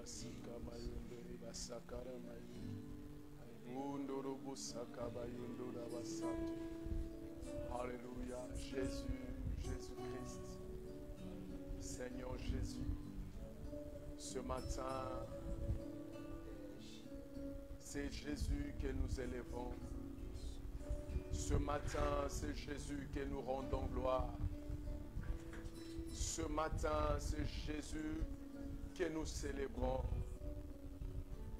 basika mayunduri basakara mayunduri. Unduru busaka bayundura basatu. Alléluia. Jésus, Jésus-Christ. Seigneur Jésus. Ce matin, c'est Jésus que nous élevons. Ce matin, c'est Jésus que nous rendons gloire. Ce matin, c'est Jésus que nous célébrons.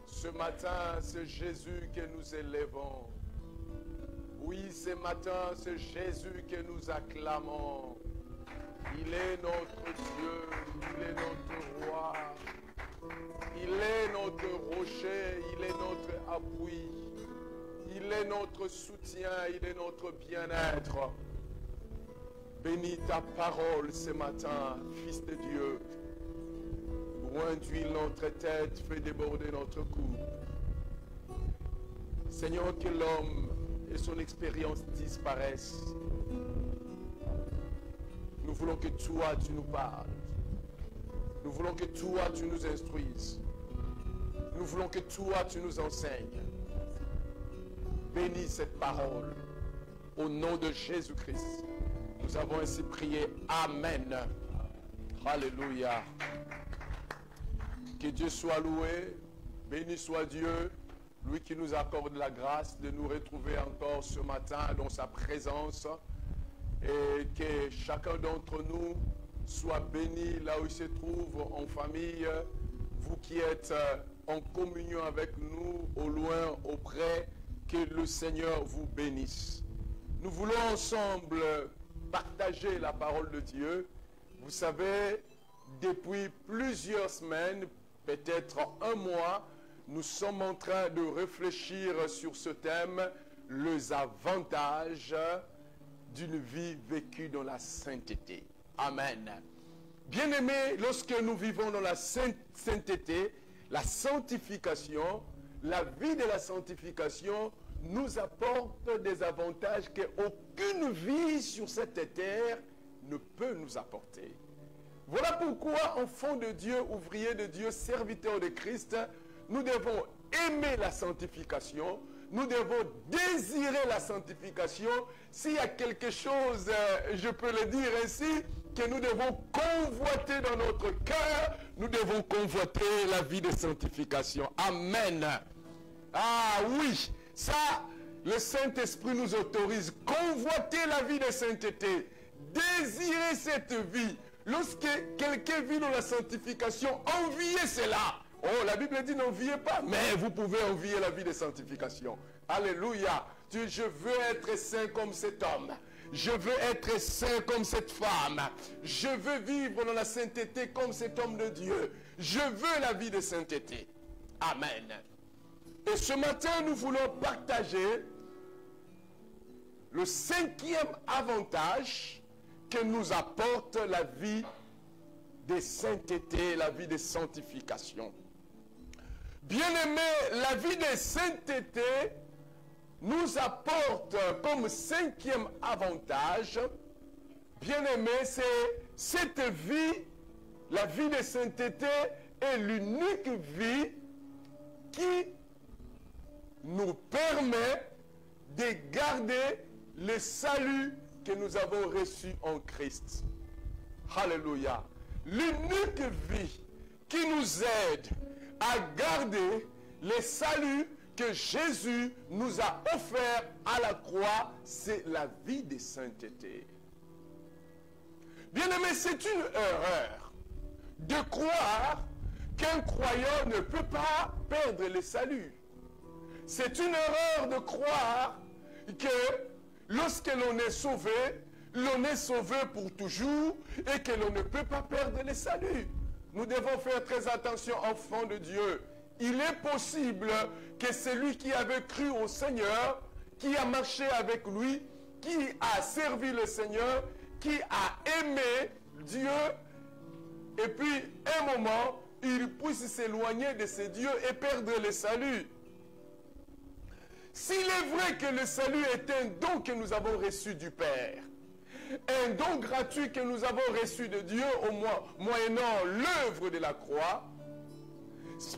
Ce matin, c'est Jésus que nous élevons. Oui, ce matin, c'est Jésus que nous acclamons. Il est notre Dieu, il est notre roi. Il est notre rocher, il est notre appui. Il est notre soutien, il est notre bien-être. Bénis ta parole ce matin, Fils de Dieu. Loin d'huile notre tête, fais déborder notre coupe. Seigneur, que l'homme et son expérience disparaissent. Nous voulons que toi, tu nous parles. Nous voulons que toi, tu nous instruises. Nous voulons que toi, tu nous enseignes. Bénis cette parole. Au nom de Jésus-Christ, nous avons ainsi prié. Amen. Alléluia. Que Dieu soit loué. Béni soit Dieu. Lui qui nous accorde la grâce de nous retrouver encore ce matin dans sa présence. Et que chacun d'entre nous soit béni là où il se trouve en famille. Vous qui êtes en communion avec nous, au loin, auprès, que le Seigneur vous bénisse. Nous voulons ensemble partager la parole de Dieu. Vous savez, depuis plusieurs semaines, peut-être un mois, nous sommes en train de réfléchir sur ce thème, les avantages d'une vie vécue dans la sainteté. Amen. Bien-aimés, lorsque nous vivons dans la sainteté, la sanctification, la vie de la sanctification nous apporte des avantages qu'aucune vie sur cette terre ne peut nous apporter. Voilà pourquoi, enfants de Dieu, ouvriers de Dieu, serviteurs de Christ, nous devons aimer la sanctification, nous devons désirer la sanctification. S'il y a quelque chose, je peux le dire ainsi, que nous devons convoiter dans notre cœur, nous devons convoiter la vie de sanctification. Amen. Ah oui, ça, le Saint-Esprit nous autorise. Convoiter la vie de sainteté, désirer cette vie. Lorsque quelqu'un vit dans la sanctification, enviez cela. Oh, la Bible dit n'enviez pas, mais vous pouvez envier la vie de sanctification. Alléluia. Je veux être saint comme cet homme. Je veux être saint comme cette femme. Je veux vivre dans la sainteté comme cet homme de Dieu. Je veux la vie de sainteté. Amen. Et ce matin, nous voulons partager le 5e avantage que nous apporte la vie de sainteté, la vie de sanctification. Bien-aimés, la vie de sainteté nous apporte comme 5e avantage, bien-aimés, c'est cette vie, la vie de sainteté est l'unique vie qui nous permet de garder le salut que nous avons reçu en Christ. Alléluia. L'unique vie qui nous aide à garder le salut que Jésus nous a offert à la croix, c'est la vie de sainteté. Bien-aimé, c'est une erreur de croire qu'un croyant ne peut pas perdre le salut. C'est une erreur de croire que lorsque l'on est sauvé pour toujours et que l'on ne peut pas perdre le salut. Nous devons faire très attention, enfants de Dieu. Il est possible que celui qui avait cru au Seigneur, qui a marché avec lui, qui a servi le Seigneur, qui a aimé Dieu, et puis un moment, il puisse s'éloigner de ce Dieu et perdre le salut. S'il est vrai que le salut est un don que nous avons reçu du Père, un don gratuit que nous avons reçu de Dieu, au moins moyennant l'œuvre de la croix,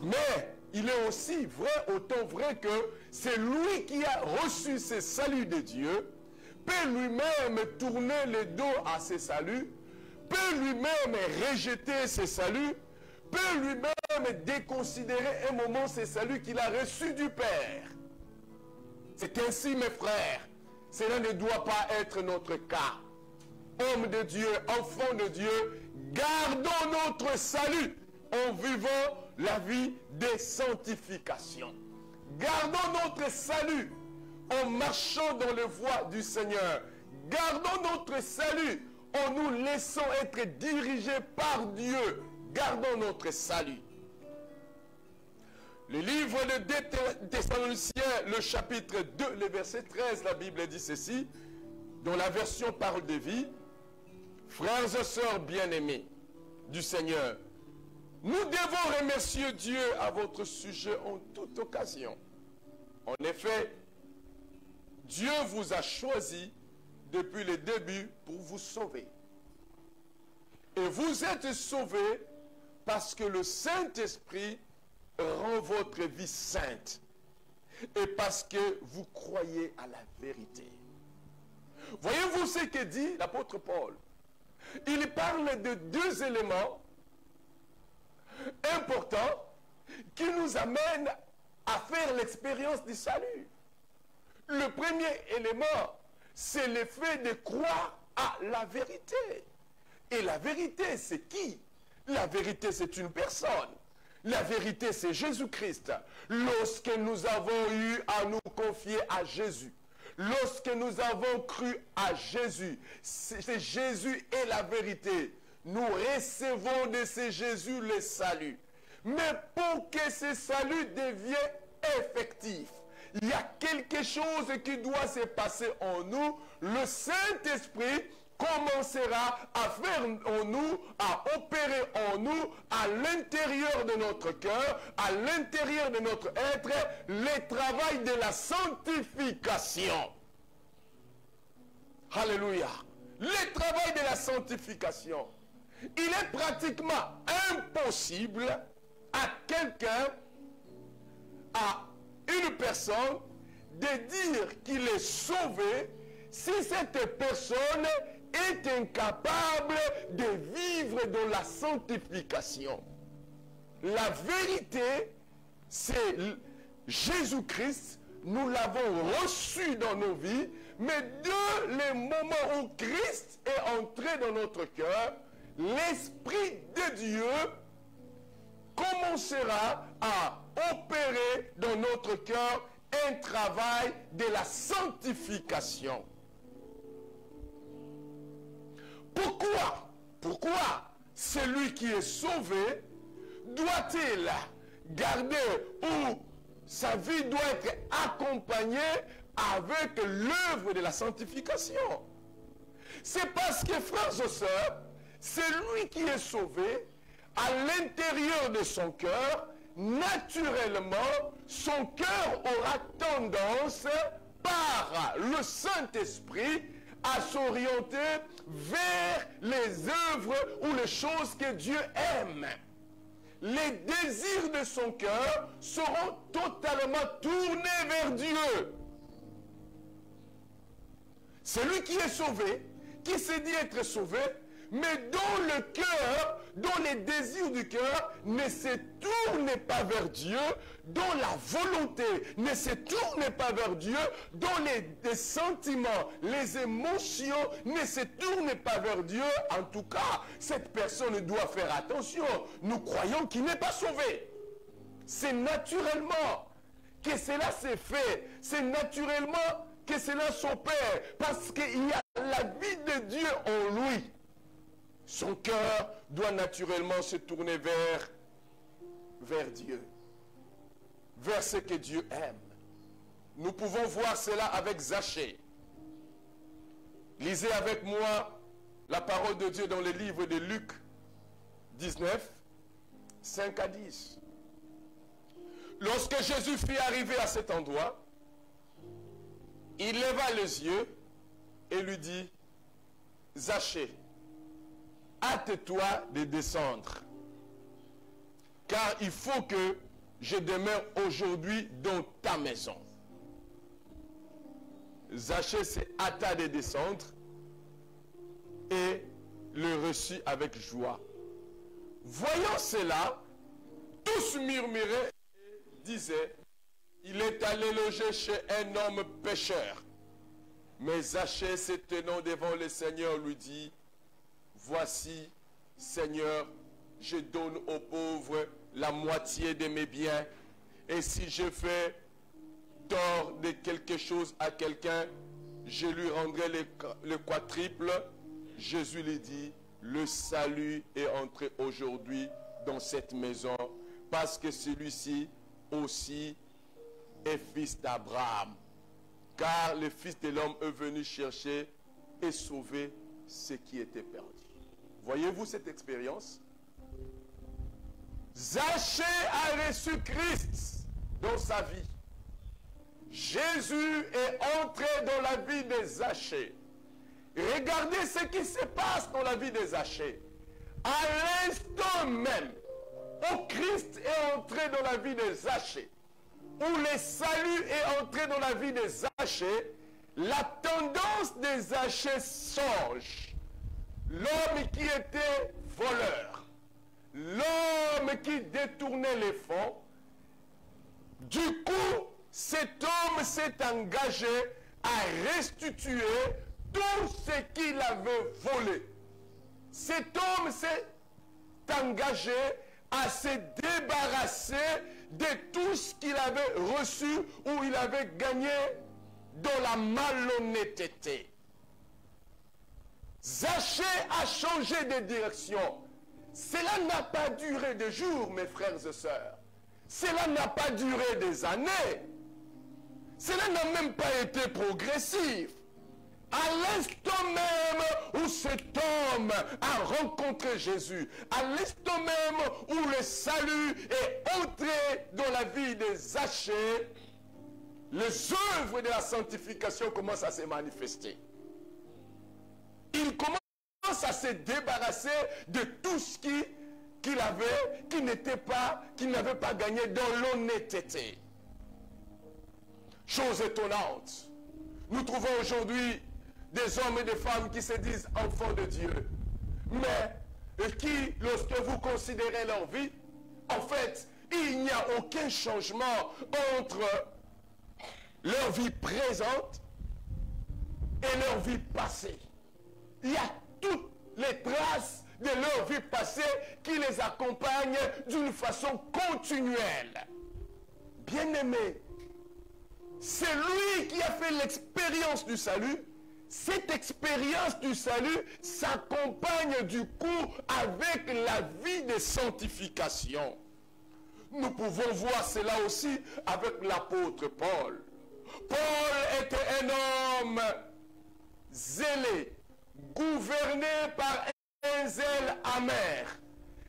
Mais il est aussi vrai, autant vrai que c'est lui qui a reçu ces saluts de Dieu, peut lui-même tourner le dos à ses saluts, peut lui-même rejeter ses saluts, peut lui-même déconsidérer un moment ces saluts qu'il a reçus du Père. C'est ainsi, mes frères, cela ne doit pas être notre cas. Hommes de Dieu, enfants de Dieu, gardons notre salut en vivant la vie de sanctification. Gardons notre salut en marchant dans les voies du Seigneur. Gardons notre salut en nous laissant être dirigés par Dieu. Gardons notre salut. Le livre de Thessaloniciens, le chapitre 2, le verset 13, la Bible dit ceci, dans la version Parole de vie: frères et sœurs bien-aimés du Seigneur, nous devons remercier Dieu à votre sujet en toute occasion. En effet, Dieu vous a choisi depuis le début pour vous sauver. Et vous êtes sauvés parce que le Saint-Esprit rend votre vie sainte et parce que vous croyez à la vérité. Voyez-vous ce que dit l'apôtre Paul? Il parle de deux éléments importants qui nous amènent à faire l'expérience du salut. Le premier élément, c'est le fait de croire à la vérité. Et la vérité, c'est qui? La vérité, c'est une personne. La vérité, c'est Jésus-Christ. Lorsque nous avons eu à nous confier à Jésus, lorsque nous avons cru à Jésus, c'est Jésus est la vérité. Nous recevons de ce Jésus le salut. Mais pour que ce salut devienne effectif, il y a quelque chose qui doit se passer en nous. Le Saint-Esprit commencera à faire en nous, à opérer en nous, à l'intérieur de notre cœur, à l'intérieur de notre être, le travail de la sanctification. Alléluia. Le travail de la sanctification. Il est pratiquement impossible à quelqu'un, à une personne, de dire qu'il est sauvé si cette personne est incapable de vivre dans la sanctification. La vérité, c'est Jésus-Christ. Nous l'avons reçu dans nos vies, mais dès le moment où Christ est entré dans notre cœur, l'Esprit de Dieu commencera à opérer dans notre cœur un travail de la sanctification. Pourquoi celui qui est sauvé doit-il garder ou sa vie doit être accompagnée avec l'œuvre de la sanctification? C'est parce que, frères et sœurs, celui qui est sauvé, à l'intérieur de son cœur, naturellement, son cœur aura tendance, par le Saint-Esprit, à s'orienter vers les œuvres ou les choses que Dieu aime. Les désirs de son cœur seront totalement tournés vers Dieu. Celui qui est sauvé, qui s'est dit être sauvé, mais dont le cœur, dont les désirs du cœur ne se tournent pas vers Dieu, dont la volonté ne se tourne pas vers Dieu, dont les sentiments, les émotions ne se tournent pas vers Dieu, en tout cas, cette personne doit faire attention. Nous croyons qu'il n'est pas sauvé. C'est naturellement que cela s'est fait. C'est naturellement que cela s'opère. Parce qu'il y a la vie de Dieu en lui. Son cœur doit naturellement se tourner vers Dieu, vers ce que Dieu aime. Nous pouvons voir cela avec Zachée. Lisez avec moi la parole de Dieu dans le livre de Luc 19, 5 à 10. Lorsque Jésus fut arrivé à cet endroit, il leva les yeux et lui dit: Zachée, hâte-toi de descendre, car il faut que je demeure aujourd'hui dans ta maison. Zachée s'est hâta de descendre et le reçut avec joie. Voyant cela, tous murmuraient et disaient, il est allé loger chez un homme pécheur. Mais Zachée, se tenant devant le Seigneur, lui dit, voici, Seigneur, je donne aux pauvres la moitié de mes biens, et si je fais tort de quelque chose à quelqu'un, je lui rendrai le quadruple. Jésus lui dit, le salut est entré aujourd'hui dans cette maison, parce que celui-ci aussi est fils d'Abraham. Car le Fils de l'homme est venu chercher et sauver ce qui était perdu. Voyez-vous cette expérience? Zachée a reçu Christ dans sa vie. Jésus est entré dans la vie de Zachée. Regardez ce qui se passe dans la vie de Zachée. À l'instant même où Christ est entré dans la vie de Zachée, où le salut est entré dans la vie de Zachée, la tendance de Zachée change. L'homme qui était voleur, l'homme qui détournait les fonds, du coup, cet homme s'est engagé à restituer tout ce qu'il avait volé. Cet homme s'est engagé à se débarrasser de tout ce qu'il avait reçu ou il avait gagné dans la malhonnêteté. Zachée a changé de direction. Cela n'a pas duré des jours, mes frères et sœurs. Cela n'a pas duré des années. Cela n'a même pas été progressif. À l'instant même où cet homme a rencontré Jésus, à l'instant même où le salut est entré dans la vie de Zachée, les œuvres de la sanctification commencent à se manifester. Il commence à se débarrasser de tout ce qu'il avait, qu'il n'avait pas gagné dans l'honnêteté. Chose étonnante, nous trouvons aujourd'hui des hommes et des femmes qui se disent enfants de Dieu, mais qui, lorsque vous considérez leur vie, en fait, il n'y a aucun changement entre leur vie présente et leur vie passée. Il y a toutes les traces de leur vie passée qui les accompagnent d'une façon continuelle. Bien-aimé, c'est lui qui a fait l'expérience du salut. Cette expérience du salut s'accompagne du coup avec la vie de sanctification. Nous pouvons voir cela aussi avec l'apôtre Paul. Paul était un homme zélé, gouverné par un zèle amer.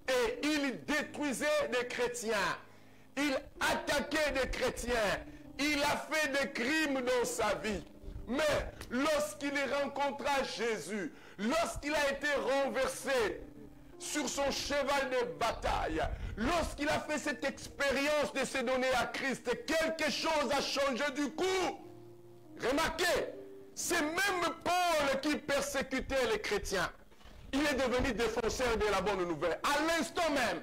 Et il détruisait des chrétiens. Il attaquait des chrétiens. Il a fait des crimes dans sa vie. Mais lorsqu'il rencontra Jésus, lorsqu'il a été renversé sur son cheval de bataille, lorsqu'il a fait cette expérience de se donner à Christ, quelque chose a changé du coup. Remarquez, c'est même Paul qui persécutait les chrétiens. Il est devenu défenseur de la bonne nouvelle. À l'instant même,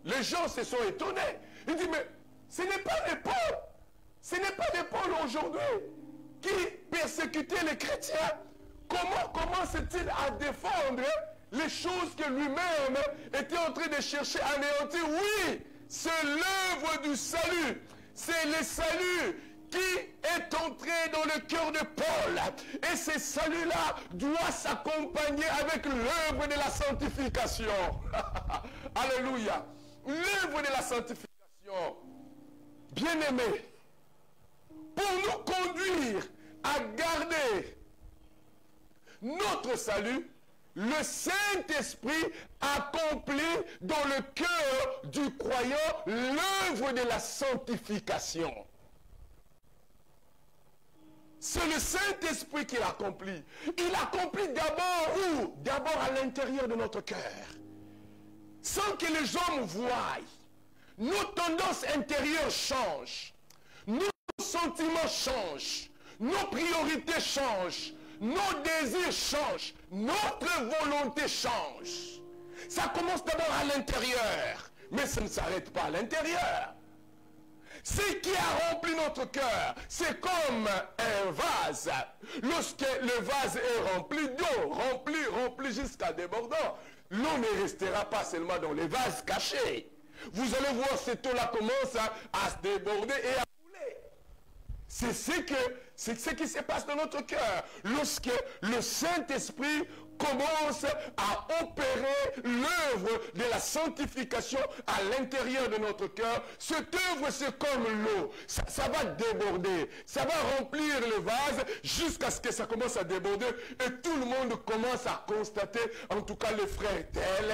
les gens se sont étonnés. Ils disent, mais ce n'est pas les Paul. Ce n'est pas les Paul aujourd'hui qui persécutait les chrétiens. Comment commence-t-il à défendre les choses que lui-même était en train de chercher à anéantir? Oui, c'est l'œuvre du salut. C'est le salut qui est entré dans le cœur de Paul. Et ce salut-là doit s'accompagner avec l'œuvre de la sanctification. Alléluia. L'œuvre de la sanctification. Bien-aimés, pour nous conduire à garder notre salut, le Saint-Esprit accomplit dans le cœur du croyant l'œuvre de la sanctification. C'est le Saint-Esprit qui l'accomplit. Il accomplit d'abord où? D'abord à l'intérieur de notre cœur. Sans que les hommes voient. nos tendances intérieures changent, nos sentiments changent, nos priorités changent, nos désirs changent, notre volonté change. Ça commence d'abord à l'intérieur, mais ça ne s'arrête pas à l'intérieur. Ce qui a rempli notre cœur, c'est comme un vase. Lorsque le vase est rempli d'eau, rempli jusqu'à débordant, l'eau ne restera pas seulement dans les vases cachés. Vous allez voir, cette eau-là commence à se déborder et à couler. C'est ce qui se passe dans notre cœur. Lorsque le Saint-Esprit commence à opérer l'œuvre de la sanctification à l'intérieur de notre cœur, cette œuvre, c'est comme l'eau. Ça va déborder, ça va remplir le vase jusqu'à ce que ça commence à déborder et tout le monde commence à constater, en tout cas le frère tel,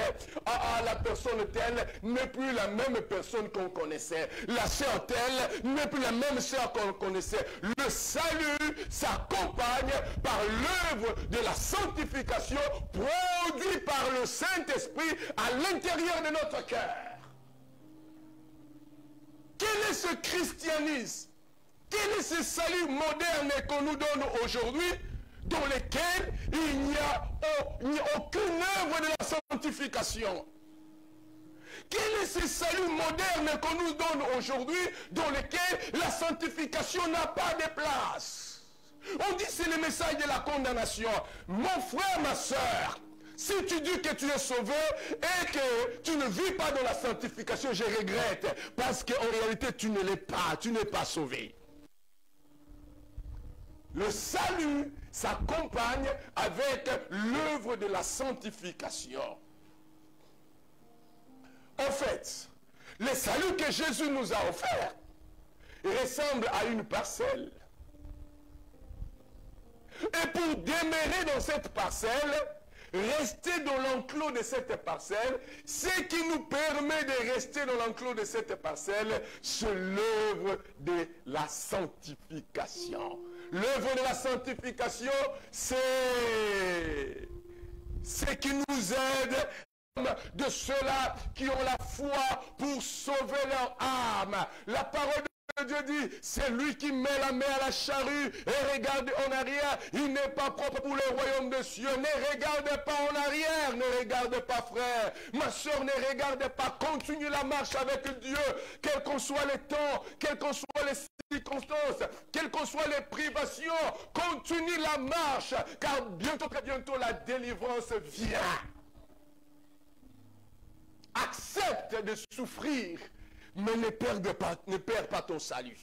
la personne telle n'est plus la même personne qu'on connaissait. La sœur telle n'est plus la même sœur qu'on connaissait. Le salut s'accompagne par l'œuvre de la sanctification produit par le Saint-Esprit à l'intérieur de notre cœur. Quel est ce christianisme? Quel est ce salut moderne qu'on nous donne aujourd'hui, dans lequel il n'y a aucune œuvre de la sanctification? Quel est ce salut moderne qu'on nous donne aujourd'hui, dans lequel la sanctification n'a pas de place? On dit c'est le message de la condamnation. Mon frère, ma soeur, si tu dis que tu es sauvé et que tu ne vis pas dans la sanctification, je regrette. Parce qu'en réalité, tu ne l'es pas. Tu n'es pas sauvé. Le salut s'accompagne avec l'œuvre de la sanctification. En fait, le salut que Jésus nous a offert ressemble à une parcelle. Et pour demeurer dans cette parcelle, rester dans l'enclos de cette parcelle, ce qui nous permet de rester dans l'enclos de cette parcelle, c'est l'œuvre de la sanctification. L'œuvre de la sanctification, c'est ce qui nous aide de ceux-là qui ont la foi pour sauver leur âme. La parole de Dieu dit, c'est lui qui met la main à la charrue et regarde en arrière. Il n'est pas propre pour le royaume des cieux. Ne regarde pas en arrière, ne regarde pas frère. Ma soeur, ne regarde pas. Continue la marche avec Dieu, quels qu'en soient les temps, quelles qu'en soient les circonstances, quelles qu'en soient les privations. Continue la marche, car bientôt, très bientôt, la délivrance vient. Accepte de souffrir, mais ne perds pas ton salut.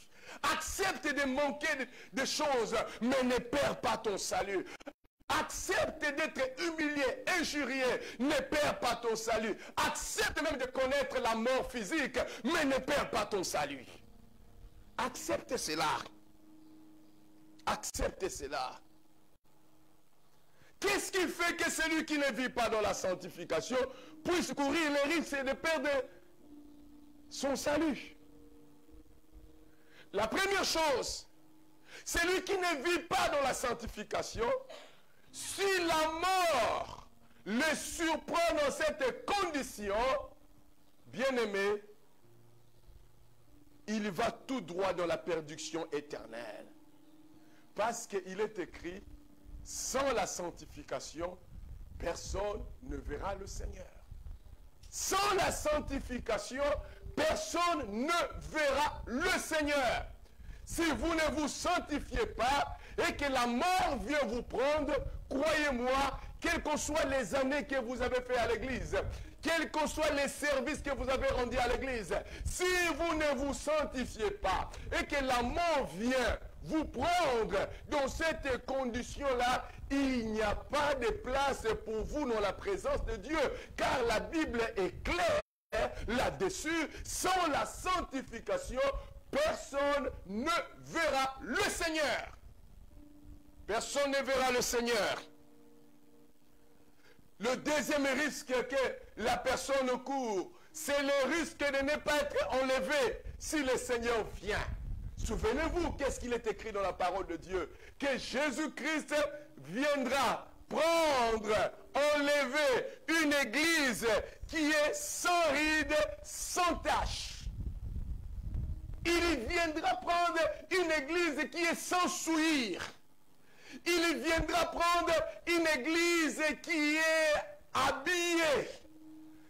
Accepte de manquer de choses, mais ne perds pas ton salut. Accepte d'être humilié, injurié, ne perds pas ton salut. Accepte même de connaître la mort physique, mais ne perds pas ton salut. Accepte cela. Accepte cela. Qu'est-ce qui fait que celui qui ne vit pas dans la sanctification puisse courir le risque de perdre son salut? La première chose, celui qui ne vit pas dans la sanctification, si la mort le surprend dans cette condition, bien-aimé, il va tout droit dans la perdition éternelle. Parce qu'il est écrit, sans la sanctification, personne ne verra le Seigneur. Sans la sanctification, personne ne verra le Seigneur. Si vous ne vous sanctifiez pas et que la mort vient vous prendre, croyez-moi, quelles qu'en soient les années que vous avez fait à l'église, quels qu'en soient les services que vous avez rendus à l'église, si vous ne vous sanctifiez pas et que la mort vient vous prendre dans cette condition-là, il n'y a pas de place pour vous dans la présence de Dieu, car la Bible est claire là-dessus. Sans la sanctification, personne ne verra le Seigneur. Personne ne verra le Seigneur. Le deuxième risque que la personne court, c'est le risque de ne pas être enlevé si le Seigneur vient. Souvenez-vous, qu'est-ce qu'il est écrit dans la parole de Dieu? Que Jésus-Christ viendra prendre, enlever une église qui est sans ride, sans tache. Il viendra prendre une église qui est sans souillure. Il viendra prendre une église qui est habillée.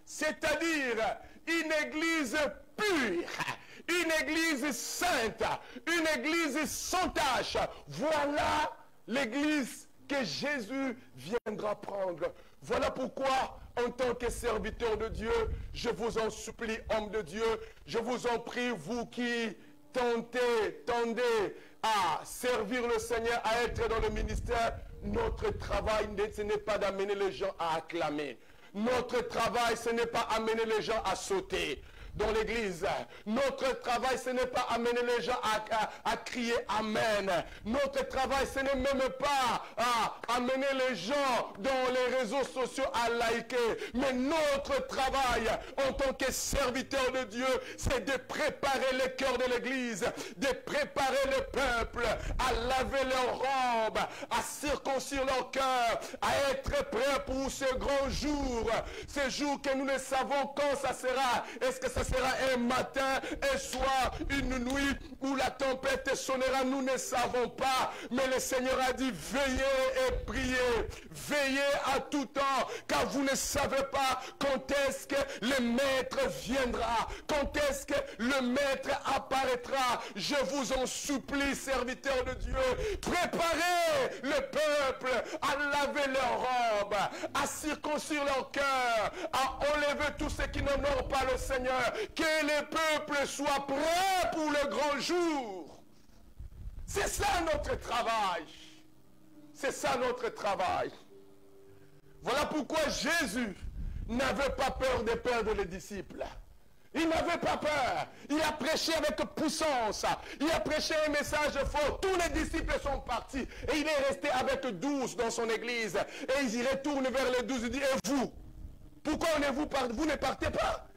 C'est-à-dire une église pure, une église sainte, une église sans tache. Voilà l'église que Jésus viendra prendre. Voilà pourquoi, en tant que serviteur de Dieu, je vous en supplie, homme de Dieu, je vous en prie, vous qui tendez à servir le Seigneur, à être dans le ministère, notre travail, ce n'est pas d'amener les gens à acclamer. Notre travail, ce n'est pas amener les gens à sauter dans l'église. Notre travail, ce n'est pas amener les gens à crier Amen. Notre travail, ce n'est même pas amener les gens dans les réseaux sociaux à liker. Mais notre travail, en tant que serviteur de Dieu, c'est de préparer les cœurs de l'église, de préparer le peuple à laver leurs robes, à circoncire leur cœur, à être prêt pour ce grand jour. Ce jour que nous ne savons quand ça sera. Est-ce que ça sera un matin, un soir, une nuit où la tempête sonnera? Nous ne savons pas. Mais le Seigneur a dit, veillez et priez. Veillez à tout temps, car vous ne savez pas quand est-ce que le Maître viendra. Quand est-ce que le Maître apparaîtra. Je vous en supplie, serviteurs de Dieu, préparez le peuple à laver leurs robes, à circoncire leur cœur, à enlever tout ce qui n'honore pas le Seigneur. Que le peuple soit prêt pour le grand jour. C'est ça notre travail. C'est ça notre travail. Voilà pourquoi Jésus n'avait pas peur de perdre les disciples. Il n'avait pas peur. Il a prêché avec puissance. Il a prêché un message fort. Tous les disciples sont partis. Et il est resté avec 12 dans son église. Et il retourne vers les 12 et dit, et vous? Pourquoi vous ne partez pas?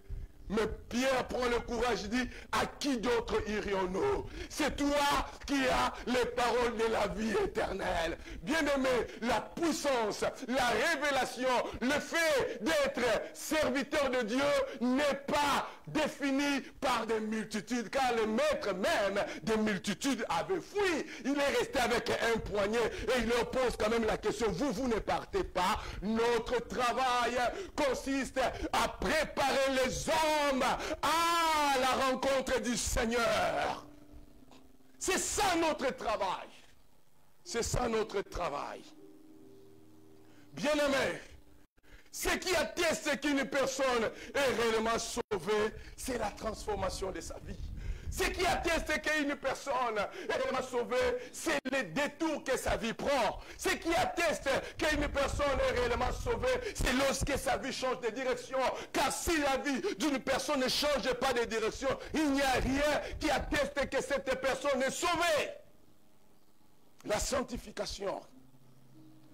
Mais Pierre prend le courage et dit, à qui d'autre irions-nous? C'est toi qui as les paroles de la vie éternelle. Bien-aimé, la puissance, la révélation, le fait d'être serviteur de Dieu n'est pas défini par des multitudes, car le maître même des multitudes avait fui. Il est resté avec un poignet et il leur pose quand même la question, vous ne partez pas? Notre travail consiste à préparer les hommes à la rencontre du Seigneur. C'est ça notre travail. C'est ça notre travail. Bien-aimé, ce qui atteste qu'une personne est réellement sauvée, c'est la transformation de sa vie. Ce qui atteste qu'une personne est réellement sauvée, c'est le détour que sa vie prend. Ce qui atteste qu'une personne est réellement sauvée, c'est lorsque sa vie change de direction. Car si la vie d'une personne ne change pas de direction, il n'y a rien qui atteste que cette personne est sauvée. La sanctification.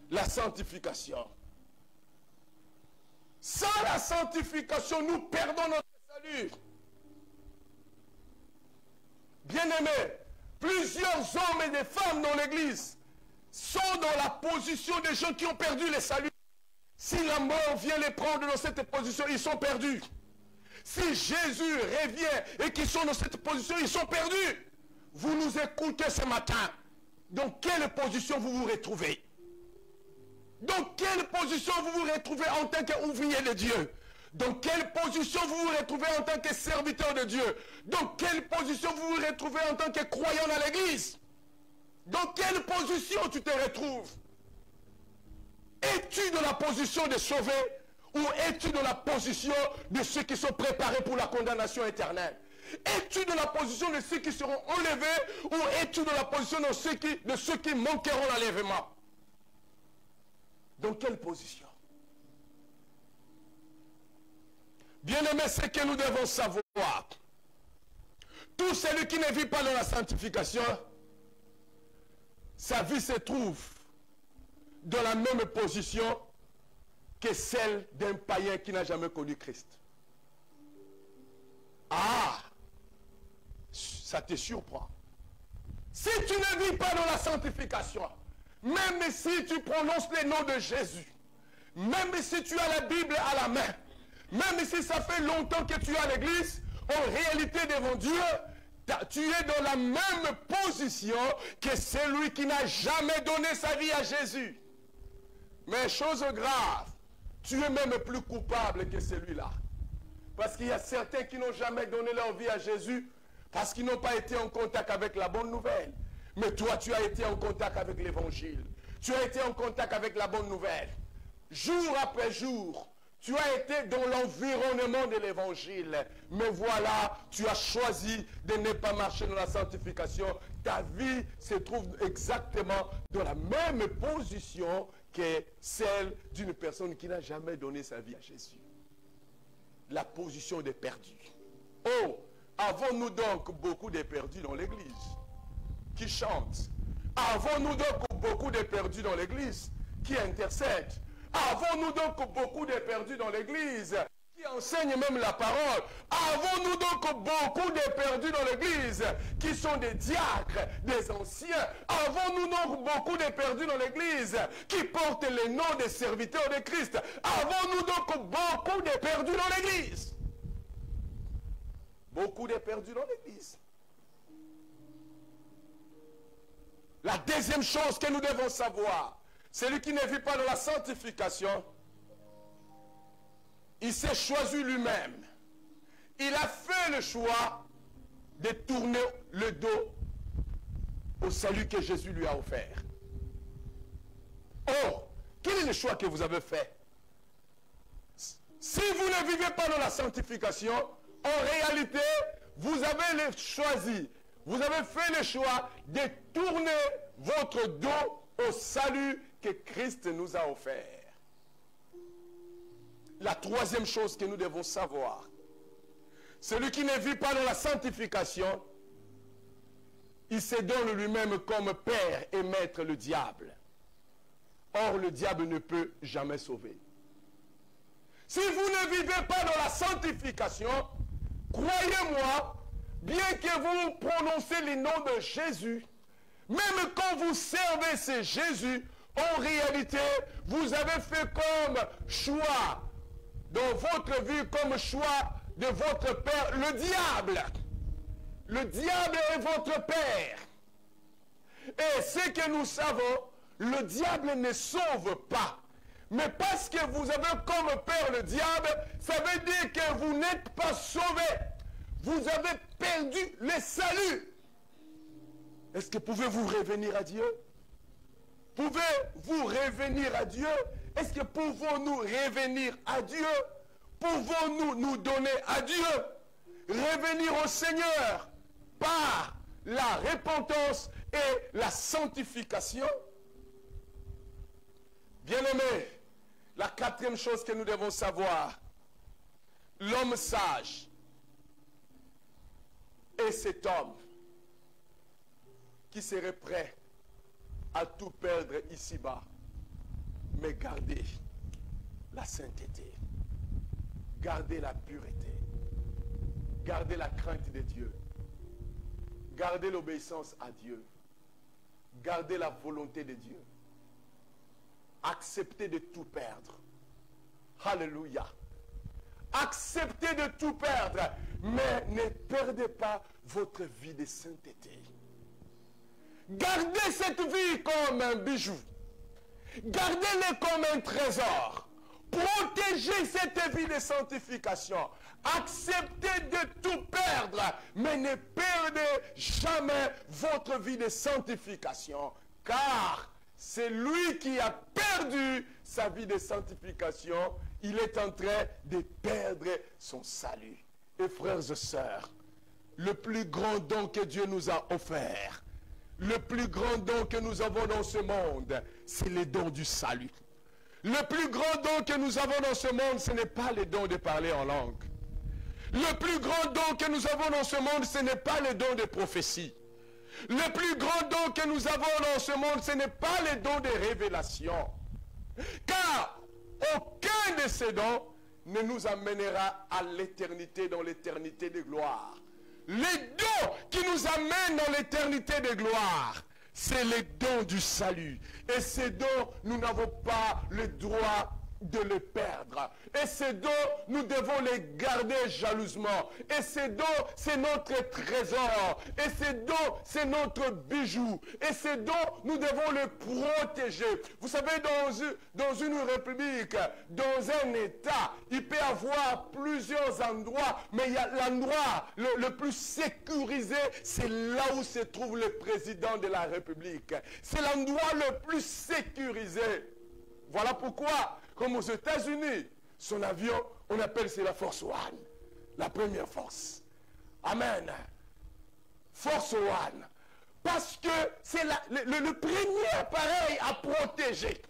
La sanctification. Sans la sanctification, nous perdons notre salut. Bien-aimés, plusieurs hommes et des femmes dans l'église sont dans la position des gens qui ont perdu le salut. Si la mort vient les prendre dans cette position, ils sont perdus. Si Jésus revient et qu'ils sont dans cette position, ils sont perdus. Vous nous écoutez ce matin. Dans quelle position vous vous retrouvez? Dans quelle position vous vous retrouvez en tant qu'ouvrier de Dieu? Dans quelle position vous vous retrouvez en tant que serviteur de Dieu? Dans quelle position vous vous retrouvez en tant que croyant dans l'église? Dans quelle position tu te retrouves? Es-tu dans la position de sauver ou es-tu dans la position de ceux qui sont préparés pour la condamnation éternelle? Es-tu dans la position de ceux qui seront enlevés ou es-tu dans la position de ceux qui manqueront l'enlèvement? Dans quelle position? Bien-aimé, c'est que nous devons savoir. Tout celui qui ne vit pas dans la sanctification, sa vie se trouve dans la même position que celle d'un païen qui n'a jamais connu Christ. Ah, ça te surprend. Si tu ne vis pas dans la sanctification, même si tu prononces le nom de Jésus, même si tu as la Bible à la main, même si ça fait longtemps que tu es à l'église, en réalité devant Dieu, Tu es dans la même position que celui qui n'a jamais donné sa vie à Jésus. Mais chose grave, tu es même plus coupable que celui-là. Parce qu'il y a certains qui n'ont jamais donné leur vie à Jésus parce qu'ils n'ont pas été en contact avec la bonne nouvelle. Mais toi, tu as été en contact avec l'évangile. Tu as été en contact avec la bonne nouvelle. Jour après jour, tu as été dans l'environnement de l'évangile. Mais voilà, tu as choisi de ne pas marcher dans la sanctification. Ta vie se trouve exactement dans la même position que celle d'une personne qui n'a jamais donné sa vie à Jésus. La position des perdus. Oh, avons-nous donc beaucoup de perdus dans l'église qui chantent? Avons-nous donc beaucoup de perdus dans l'église qui intercèdent? Avons-nous donc beaucoup de perdus dans l'église qui enseignent même la parole? Avons-nous donc beaucoup de perdus dans l'église qui sont des diacres, des anciens? Avons-nous donc beaucoup de perdus dans l'église qui portent les noms des serviteurs de Christ? Avons-nous donc beaucoup de perdus dans l'église? Beaucoup de perdus dans l'église. La deuxième chose que nous devons savoir, celui qui ne vit pas dans la sanctification, il s'est choisi lui-même. Il a fait le choix de tourner le dos au salut que Jésus lui a offert. Oh, quel est le choix que vous avez fait? Si vous ne vivez pas dans la sanctification, en réalité, vous avez choisi, vous avez fait le choix de tourner votre dos au salut que Christ nous a offert. La troisième chose que nous devons savoir, celui qui ne vit pas dans la sanctification, il se donne lui-même comme père et maître le diable. Or, le diable ne peut jamais sauver. Si vous ne vivez pas dans la sanctification, croyez-moi, bien que vous prononcez le nom de Jésus, même quand vous servez ce Jésus, en réalité, vous avez fait comme choix dans votre vie, comme choix de votre père, le diable. Le diable est votre père. Et ce que nous savons, le diable ne sauve pas. Mais parce que vous avez comme père le diable, ça veut dire que vous n'êtes pas sauvé. Vous avez perdu le salut. Est-ce que pouvez-vous revenir à Dieu? Pouvez-vous revenir à Dieu? Est-ce que pouvons-nous revenir à Dieu? Pouvons-nous nous donner à Dieu? Revenir au Seigneur par la repentance et la sanctification? Bien-aimés, la quatrième chose que nous devons savoir, l'homme sage est cet homme qui serait prêt à tout perdre ici-bas, mais garder la sainteté, garder la pureté, garder la crainte de Dieu, garder l'obéissance à Dieu, garder la volonté de Dieu, accepter de tout perdre. Alléluia. Acceptez de tout perdre, mais ne perdez pas votre vie de sainteté. Gardez cette vie comme un bijou. Gardez-le comme un trésor. Protégez cette vie de sanctification. Acceptez de tout perdre, mais ne perdez jamais votre vie de sanctification. Car c'est lui qui a perdu sa vie de sanctification. Il est en train de perdre son salut. Et frères et sœurs, le plus grand don que Dieu nous a offert, le plus grand don que nous avons dans ce monde, c'est le don du salut. Le plus grand don que nous avons dans ce monde, ce n'est pas le don de parler en langue. Le plus grand don que nous avons dans ce monde, ce n'est pas le don de prophétie. Le plus grand don que nous avons dans ce monde, ce n'est pas le don de révélation. Car aucun de ces dons ne nous amènera à l'éternité, dans l'éternité de gloire. Les dons qui nous amènent dans l'éternité de gloire, c'est les dons du salut. Et ces dons, nous n'avons pas le droit de les perdre. Et ces dons, nous devons les garder jalousement. Et ces dons, c'est notre trésor. Et ces dons, c'est notre bijou. Et ces dons, nous devons les protéger. Vous savez, dans une république, dans un État, il peut y avoir plusieurs endroits, mais il y a l'endroit le plus sécurisé, c'est là où se trouve le président de la République. C'est l'endroit le plus sécurisé. Voilà pourquoi, comme aux États-Unis, son avion, on appelle c'est la Force One, la première force. Amen. Force One. Parce que c'est le premier appareil à protéger.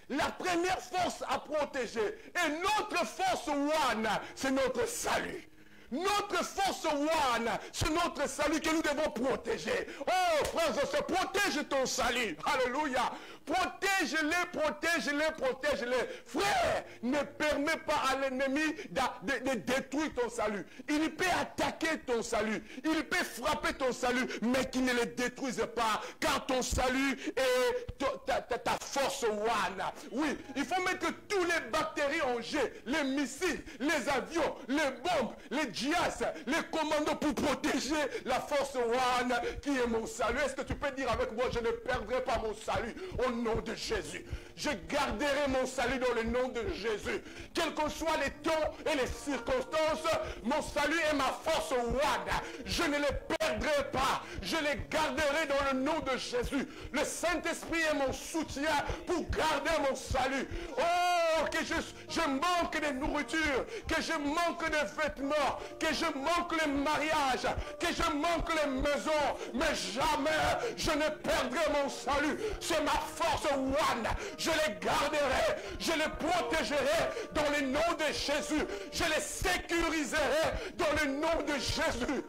La première force à protéger. Et notre force One, c'est notre salut. Notre force One, c'est notre salut que nous devons protéger. Oh, frères et sœurs, protège ton salut. Alléluia. Protège-les, protège-les, protège-les. Frère, ne permets pas à l'ennemi de détruire ton salut. Il peut attaquer ton salut. Il peut frapper ton salut, mais qu'il ne le détruise pas. Car ton salut est ta force One. Oui, il faut mettre tous les bactéries en jet, les missiles, les avions, les bombes, les GIAS, les commandos pour protéger la force One qui est mon salut. Est-ce que tu peux dire avec moi, je ne perdrai pas mon salut au nom de Jésus. Je garderai mon salut dans le nom de Jésus. Quels que soient les temps et les circonstances, mon salut est ma force One. Je ne les perdrai pas. Je les garderai dans le nom de Jésus. Le Saint-Esprit est mon soutien pour garder mon salut. Oh, que je manque de nourriture, que je manque de vêtements, que je manque le mariage, que je manque les maisons, mais jamais je ne perdrai mon salut. C'est ma force One. Je les garderai, je les protégerai dans le nom de Jésus. Je les sécuriserai dans le nom de Jésus.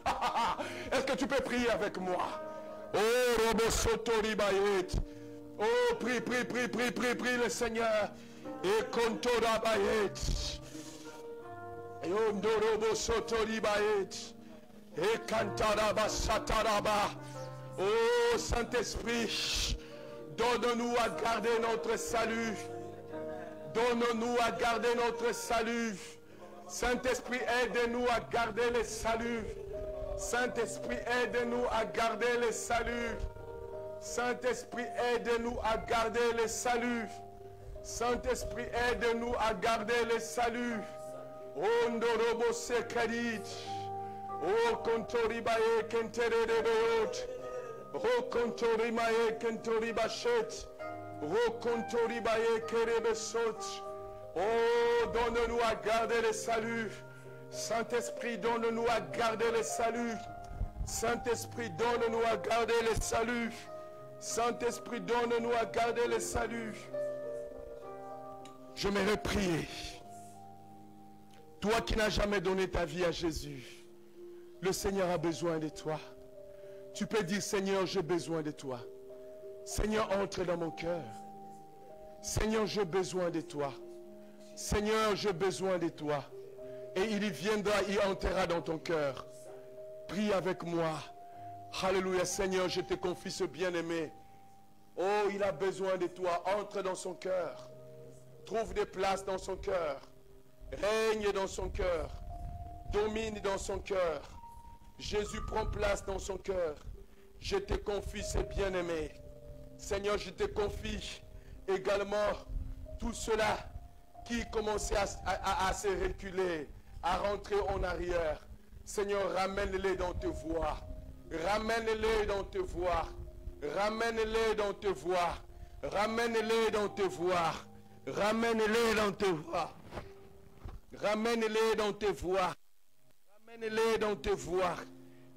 Est-ce que tu peux prier avec moi? Oh, Robo Sotori Bayet. Oh, prie, prie, prie, prie, prie, prie le Seigneur. Et Kontora Bayet. Et Ondorobo Sotori Bayet. Et Kantaraba Sataraba. Oh, Saint-Esprit, donne-nous à garder notre salut. Donne-nous à garder notre salut. Saint-Esprit, aide-nous à garder le salut. Saint-Esprit, aide-nous à garder le salut. Saint-Esprit, aide-nous à garder le salut. Saint-Esprit, aide-nous à garder le salut. Ondorobo Sekarit. Oh, Kontoribaye Kenterebeot. Oh, Kontorimaye Kentoribachet. Oh, Kontoribaye Kerebesot. Oh, donne-nous à garder le salut. Saint-Esprit, donne-nous à garder le salut. Saint-Esprit, donne-nous à garder le salut. Saint-Esprit, donne-nous à garder le salut. Je m'aimerais prier. Toi qui n'as jamais donné ta vie à Jésus, le Seigneur a besoin de toi. Tu peux dire, Seigneur, j'ai besoin de toi. Seigneur, entre dans mon cœur. Seigneur, j'ai besoin de toi. Seigneur, j'ai besoin de toi. Et il viendra, il entrera dans ton cœur. Prie avec moi. Alléluia, Seigneur, je te confie ce bien-aimé. Oh, il a besoin de toi. Entre dans son cœur. Trouve des places dans son cœur. Règne dans son cœur. Domine dans son cœur. Jésus prend place dans son cœur. Je te confie ce bien-aimé. Seigneur, je te confie également tout cela qui commençait à se reculer, à rentrer en arrière. Seigneur, ramène-les dans tes voies. Ramène-les dans tes voies. Ramène-les dans tes voies. Ramène-les dans tes voies. Ramène-les dans tes voies. Ramène-les dans tes voies. Ramène-les dans tes voies.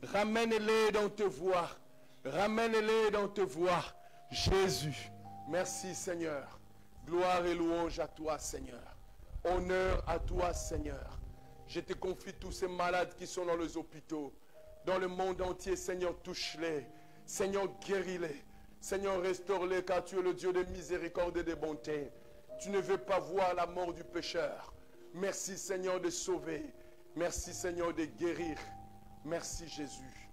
Ramène-les dans tes voies. Ramène-les dans tes voies. Jésus, merci Seigneur. Gloire et louange à toi Seigneur. Honneur à toi Seigneur. Je te confie tous ces malades qui sont dans les hôpitaux. Dans le monde entier, Seigneur, touche-les. Seigneur, guéris-les. Seigneur, restaure-les car tu es le Dieu de miséricorde et de bonté. Tu ne veux pas voir la mort du pécheur. Merci Seigneur de sauver. Merci Seigneur de guérir. Merci Jésus.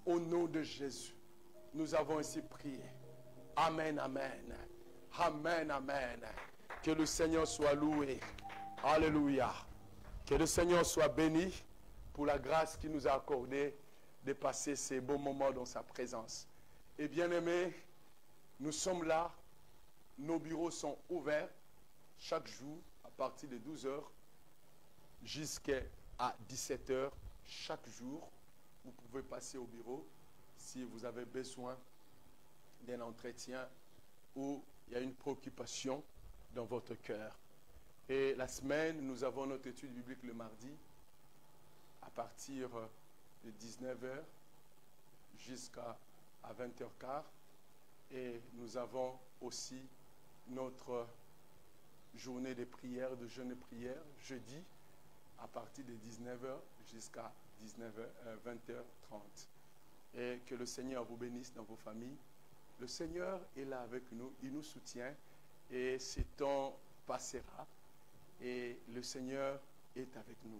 Au nom de Jésus, nous avons ainsi prié. Amen, amen. Amen, amen. Que le Seigneur soit loué. Alléluia. Que le Seigneur soit béni pour la grâce qu'il nous a accordée de passer ces beaux moments dans sa présence. Et bien aimés, nous sommes là. Nos bureaux sont ouverts chaque jour à partir de 12 h jusqu'à 17 h chaque jour. Vous pouvez passer au bureau si vous avez besoin d'un entretien ou il y a une préoccupation dans votre cœur. Et la semaine, nous avons notre étude biblique le mardi à partir de 19 h jusqu'à 20 h 15. Et nous avons aussi notre journée de prière, de jeûne et prière, jeudi à partir de 19 h jusqu'à 20 h 30. Et que le Seigneur vous bénisse dans vos familles. Le Seigneur est là avec nous, il nous soutient et ce temps passera et le Seigneur est avec nous.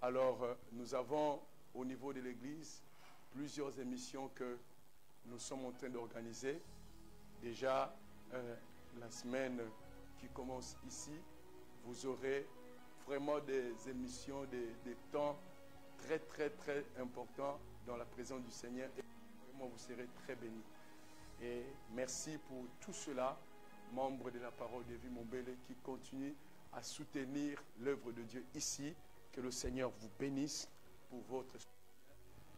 Alors, nous avons au niveau de l'Église plusieurs émissions que nous sommes en train d'organiser. Déjà, la semaine qui commence ici, vous aurez vraiment des émissions, des temps très, très, très importants dans la présence du Seigneur et vraiment vous serez très bénis. Et merci pour tout cela, membres de la parole de vie Montbelé, qui continuent à soutenir l'œuvre de Dieu ici. Que le Seigneur vous bénisse pour votre soutien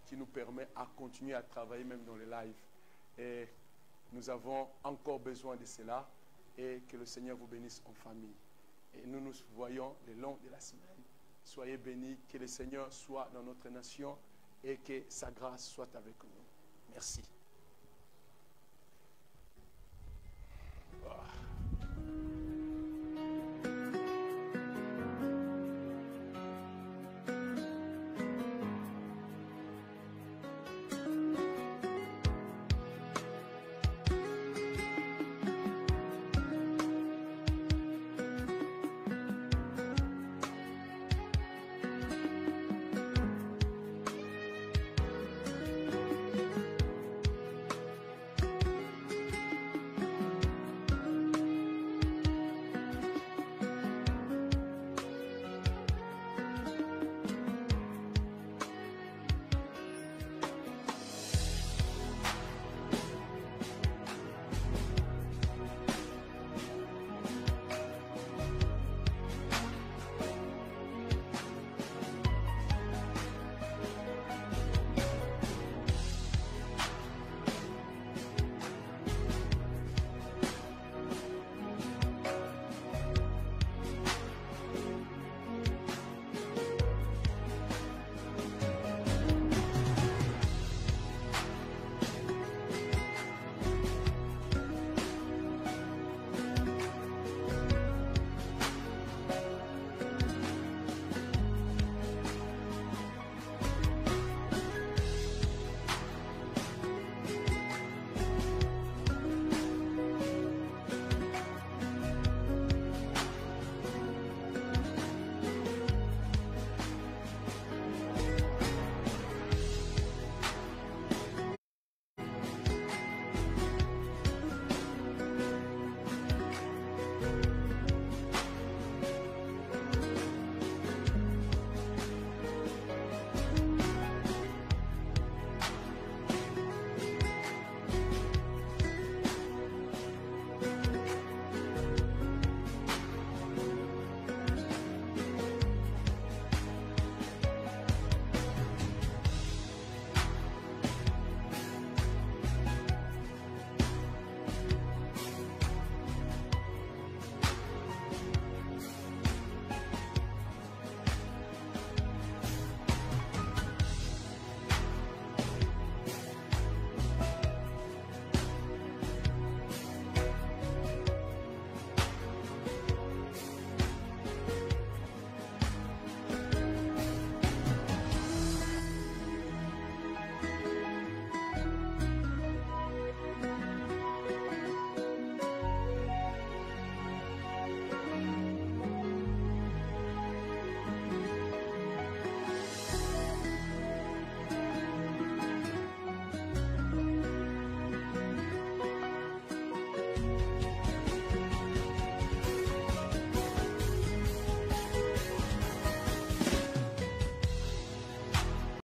qui nous permet à continuer à travailler même dans les lives. Et nous avons encore besoin de cela et que le Seigneur vous bénisse en famille. Et nous nous voyons le long de la semaine. Soyez bénis, que le Seigneur soit dans notre nation et que sa grâce soit avec nous. Merci. Oh.